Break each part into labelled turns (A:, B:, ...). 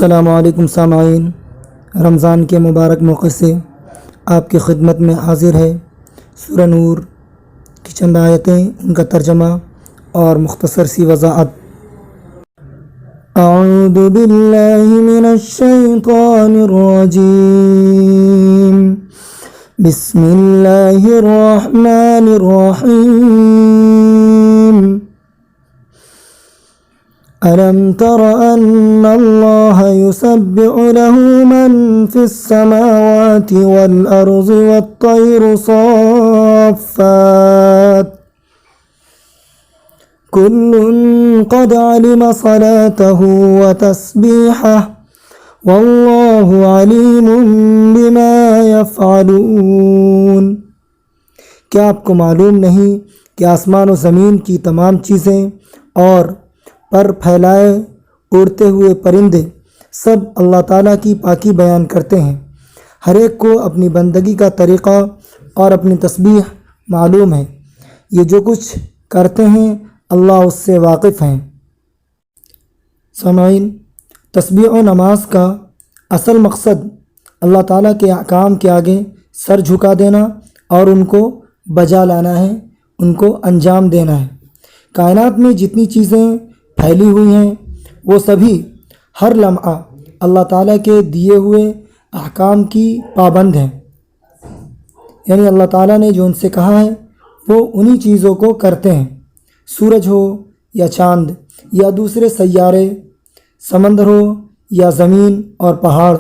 A: السلام علیکم سامعین، رمضان کے مبارک موقع سے آپ کی خدمت میں حاضر ہے سورہ نور کی چند آیتیں، ان کا ترجمہ اور مختصر سی وضاحت۔ اعوذ باللہ من الشیطان الرجیم، بسم اللہ الرحمن الرحیم۔ ألم تر أن الله يسبح له من في السماوات والأرض والطير صافات كل قد علم صلاته وتسبيحه والله عليم بما يفعلون۔ کیا آپ کو معلوم نہیں کہ آسمان و زمین کی تمام چیزیں اور پر پھیلائے اڑتے ہوئے پرندے سب اللہ تعالیٰ کی پاکی بیان کرتے ہیں؟ ہر ایک کو اپنی بندگی کا طریقہ اور اپنی تسبیح معلوم ہے۔ یہ جو کچھ کرتے ہیں اللہ اس سے واقف ہیں۔ سامعین، تسبیح و نماز کا اصل مقصد اللہ تعالیٰ کے احکام کے آگے سر جھکا دینا اور ان کو بجا لانا ہے، ان کو انجام دینا ہے۔ کائنات میں جتنی چیزیں پھیلی ہوئی ہیں وہ سبھی ہر لمحہ اللہ تعالیٰ کے دیے ہوئے احکام کی پابند ہیں، یعنی اللہ تعالیٰ نے جو ان سے کہا ہے وہ انہی چیزوں کو کرتے ہیں۔ سورج ہو یا چاند یا دوسرے سیارے، سمندر ہو یا زمین اور پہاڑ،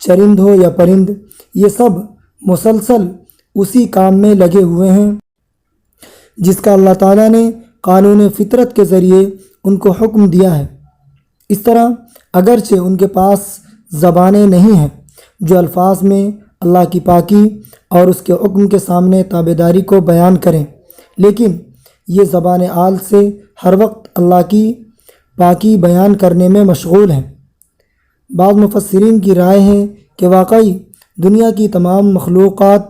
A: چرند ہو یا پرند، یہ سب مسلسل اسی کام میں لگے ہوئے ہیں جس کا اللہ تعالیٰ نے قانون فطرت کے ذریعے ان کو حکم دیا ہے۔ اس طرح اگرچہ ان کے پاس زبانیں نہیں ہیں جو الفاظ میں اللہ کی پاکی اور اس کے حکم کے سامنے تابعداری کو بیان کریں، لیکن یہ زبان آل سے ہر وقت اللہ کی پاکی بیان کرنے میں مشغول ہیں۔ بعض مفسرین کی رائے ہے کہ واقعی دنیا کی تمام مخلوقات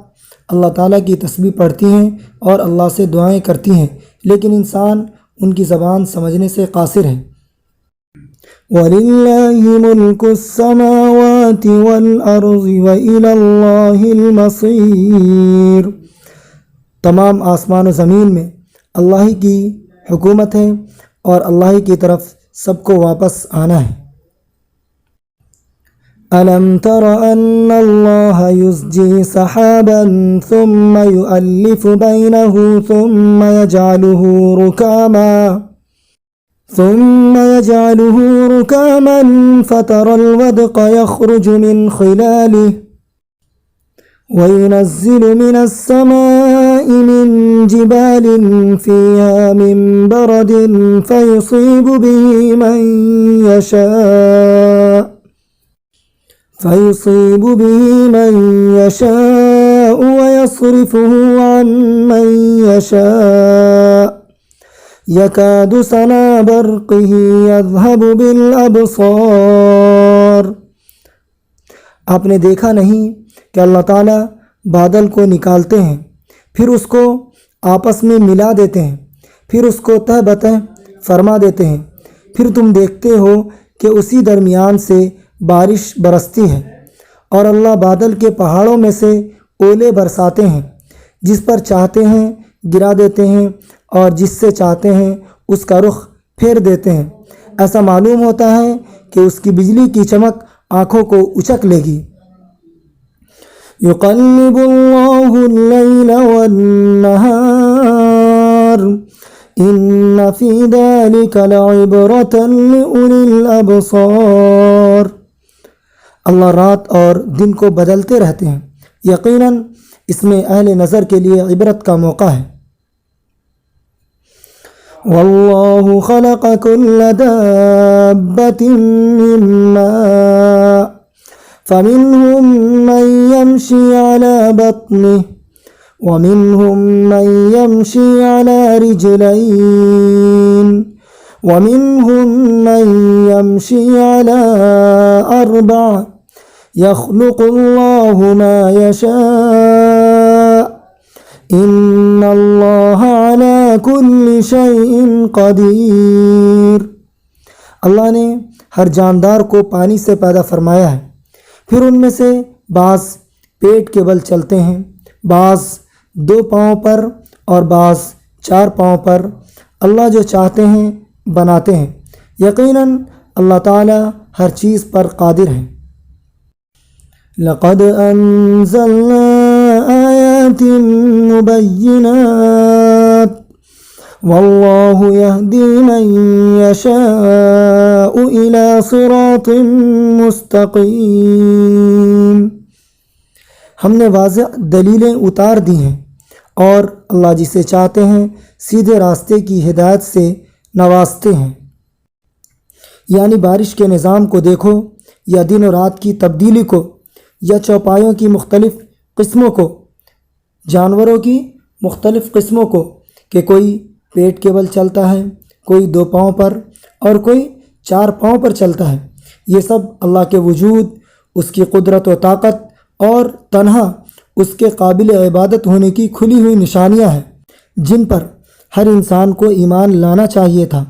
A: اللہ تعالیٰ کی تسبیح پڑھتی ہیں اور اللہ سے دعائیں کرتی ہیں، لیکن انسان ان کی زبان سمجھنے سے قاصر ہے۔ وَلِلَّهِ مُلْكُ السَّمَاوَاتِ وَالْأَرْضِ وَإِلَى اللَّهِ الْمَصِيرُ۔ تمام آسمان و زمین میں اللہ ہی کی حکومت ہے اور اللہ ہی کی طرف سب کو واپس آنا ہے۔ أَلَمْ تَرَ أَنَّ اللَّهَ يُزْجِي سَحَابًا ثُمَّ يُؤَلِّفُ بَيْنَهُ ثُمَّ يَجْعَلُهُ رُكَامًا فَتَرَى الْوَدْقَ يَخْرُجُ مِنْ خِلَالِهِ وَيُنَزِّلُ مِنَ السَّمَاءِ مِنْ جِبَالٍ فِيهَا مِنْ بَرَدٍ فَيُصِيبُ بِهِ مَنْ يَشَاءُ وَيَصْرِفُهُ عَنْ مَنْ يَشَاءُ يَكَادُ سَنَا بَرْقِهِ يَذْهَبُ بِالْأَبْصَارِ۔ آپ نے دیکھا نہیں کہ اللہ تعالیٰ بادل کو نکالتے ہیں، پھر اس کو آپس میں ملا دیتے ہیں، پھر اس کو تہ بتہ فرما دیتے ہیں، پھر تم دیکھتے ہو کہ اسی درمیان سے بارش برستی ہے، اور اللہ بادل کے پہاڑوں میں سے اولے برساتے ہیں، جس پر چاہتے ہیں گرا دیتے ہیں اور جس سے چاہتے ہیں اس کا رخ پھیر دیتے ہیں۔ ایسا معلوم ہوتا ہے کہ اس کی بجلی کی چمک آنکھوں کو اچک لے گی۔ يُقَلِّبُ اللَّهُ اللَّيْلَ وَالنَّهَارَ إِنَّ فِي ذَلِكَ لَعِبْرَةً لِأُولِي الْأَبْصَارِ۔ اللہ رات اور دن کو بدلتے رہتے ہیں، یقیناً اس میں اہل نظر کے لیے عبرت کا موقع ہے۔ وَاللَّهُ خَلَقَ كُلَّ دَابَّةٍ مِّن مَّاءٍ فَمِنْهُم مَّن يَمْشِي عَلَى بَطْنِهِ وَمِنْهُم مَّن يَمْشِي عَلَى رِجْلَيْنِ وَمِنْهُم مَّن يَمْشِي عَلَى أَرْبَعٍ يَخْلُقُ اللَّهُ مَا يَشَاءُ إِنَّ اللَّهَ عَلَى كُلِّ شَيْءٍ قَدِيرٌ۔ اللہ نے ہر جاندار کو پانی سے پیدا فرمایا ہے۔ پھر ان میں سے بعض پیٹ کے بل چلتے ہیں، بعض 2 پاؤں پر اور بعض 4 پاؤں پر۔ اللہ جو چاہتے ہیں بناتے ہیں۔ یقیناً اللہ تعالی ہر چیز پر قادر ہے۔ لقد انزلنا آیات مبینات واللہ یہدی من یشاء الی صراط مستقیم۔ ہم نے واضح دلیلیں اتار دی ہیں اور اللہ جسے چاہتے ہیں سیدھے راستے کی ہدایت سے نوازتے ہیں۔ یعنی بارش کے نظام کو دیکھو، یا دن و رات کی تبدیلی کو، یا چوپایوں کی مختلف قسموں کو، جانوروں کی مختلف قسموں کو، کہ کوئی پیٹ کے بل چلتا ہے، کوئی 2 پاؤں پر اور کوئی 4 پاؤں پر چلتا ہے۔ یہ سب اللہ کے وجود، اس کی قدرت و طاقت اور تنہا اس کے قابل عبادت ہونے کی کھلی ہوئی نشانیاں ہیں، جن پر ہر انسان کو ایمان لانا چاہیے تھا،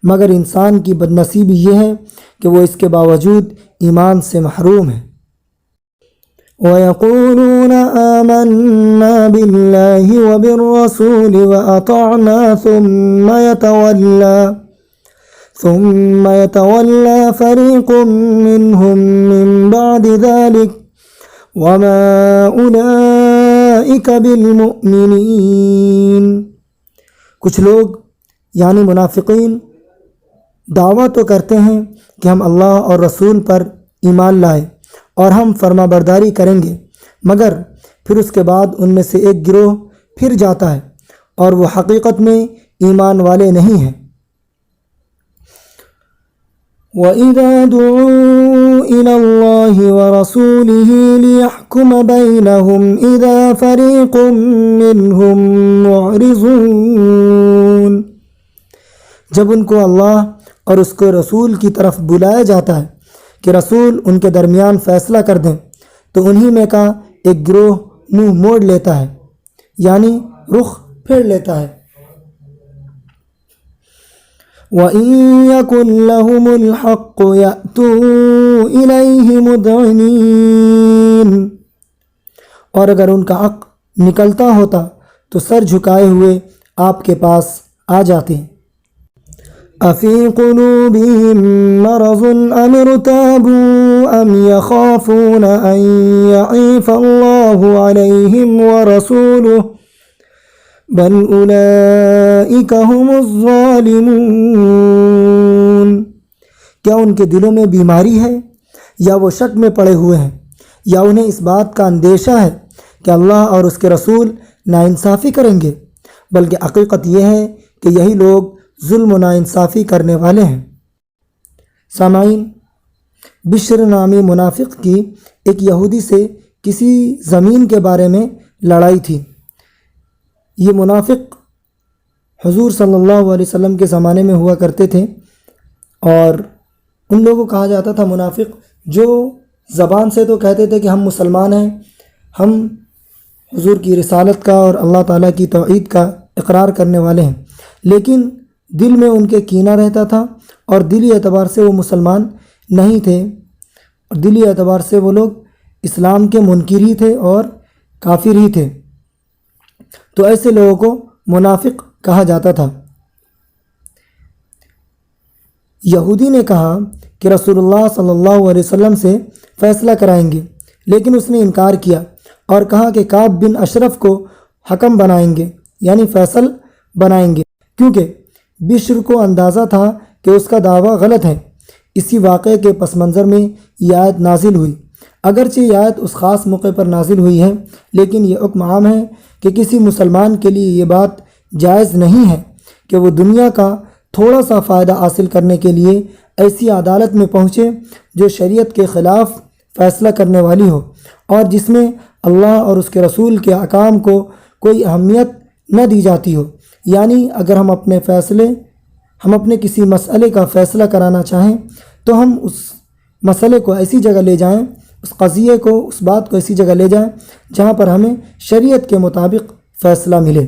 A: مگر انسان کی بدنصیبی یہ ہے کہ وہ اس کے باوجود ایمان سے محروم ہے۔ وَيَقُولُونَ آمَنَّا بِاللَّهِ وَبِالرَّسُولِ وَأَطَعْنَا ثُمَّ يَتَوَلَّى فَرِيقٌ مِّنْهُم مِّن بَعْدِ ذَلِكَ وَمَا أُولَئِكَ بِالْمُؤْمِنِينَ۔ کچھ لوگ یعنی منافقین دعویٰ تو کرتے ہیں کہ ہم اللہ اور رسول پر ایمان لائے اور ہم فرما برداری کریں گے، مگر پھر اس کے بعد ان میں سے ایک گروہ پھر جاتا ہے اور وہ حقیقت میں ایمان والے نہیں ہیں۔ وَإِذَا دُعُوا إِلَى اللَّهِ وَرَسُولِهِ لِيَحْكُمَ بَيْنَهُمْ إِذَا فَرِيقٌ مِّنْهُمْ مُعْرِضُونَ۔ جب ان کو اللہ اور اس کے رسول کی طرف بلایا جاتا ہے کہ رسول ان کے درمیان فیصلہ کر دیں، تو انہی میں کا ایک گروہ منہ موڑ لیتا ہے، یعنی رخ پھیر لیتا ہے۔ وَإِن يَكُن لَّهُمُ الْحَقُّ يَأْتُوا إِلَيْهِ مُذْعِنِينَ۔ اور اگر ان کا حق نکلتا ہوتا تو سر جھکائے ہوئے آپ کے پاس آ جاتے۔ أَفِي قُلُوبِهِم مَّرَضٌ أَمِ ارْتَابُوا أَمْ يَخَافُونَ أَن يَحِيفَ اللَّهُ عَلَيْهِمْ وَرَسُولُهُ بَلْ أُولَئِكَ هُمُ الظَّالِمُونَ۔ کیا ان کے دلوں میں بیماری ہے، یا وہ شک میں پڑے ہوئے ہیں، یا انہیں اس بات کا اندیشہ ہے کہ اللہ اور اس کے رسول ناانصافی کریں گے؟ بلکہ حقیقت یہ ہے کہ یہی لوگ ظلم و ناانصافی کرنے والے ہیں۔ سامعین، بشر نامی منافق کی ایک یہودی سے کسی زمین کے بارے میں لڑائی تھی۔ یہ منافق حضور صلی اللہ علیہ وسلم کے زمانے میں ہوا کرتے تھے، اور ان لوگوں کو کہا جاتا تھا منافق، جو زبان سے تو کہتے تھے کہ ہم مسلمان ہیں، ہم حضور کی رسالت کا اور اللہ تعالیٰ کی توحید کا اقرار کرنے والے ہیں، لیکن دل میں ان کے کینہ رہتا تھا اور دلی اعتبار سے وہ مسلمان نہیں تھے، اور دلی اعتبار سے وہ لوگ اسلام کے منکر ہی تھے اور کافر ہی تھے۔ تو ایسے لوگوں کو منافق کہا جاتا تھا۔ یہودی نے کہا کہ رسول اللہ صلی اللہ علیہ وسلم سے فیصلہ کرائیں گے، لیکن اس نے انکار کیا اور کہا کہ کعب بن اشرف کو حکم بنائیں گے، یعنی فیصل بنائیں گے، کیونکہ بشر کو اندازہ تھا کہ اس کا دعویٰ غلط ہے۔ اسی واقعے کے پس منظر میں یہ آیت نازل ہوئی۔ اگرچہ یہ آیت اس خاص موقع پر نازل ہوئی ہے، لیکن یہ حکم عام ہے کہ کسی مسلمان کے لیے یہ بات جائز نہیں ہے کہ وہ دنیا کا تھوڑا سا فائدہ حاصل کرنے کے لیے ایسی عدالت میں پہنچے جو شریعت کے خلاف فیصلہ کرنے والی ہو، اور جس میں اللہ اور اس کے رسول کے احکام کو کوئی اہمیت نہ دی جاتی ہو۔ یعنی اگر ہم اپنے کسی مسئلے کا فیصلہ کرانا چاہیں تو ہم اس مسئلے کو ایسی جگہ لے جائیں، اس قضیے کو، اس بات کو ایسی جگہ لے جائیں جہاں پر ہمیں شریعت کے مطابق فیصلہ ملے۔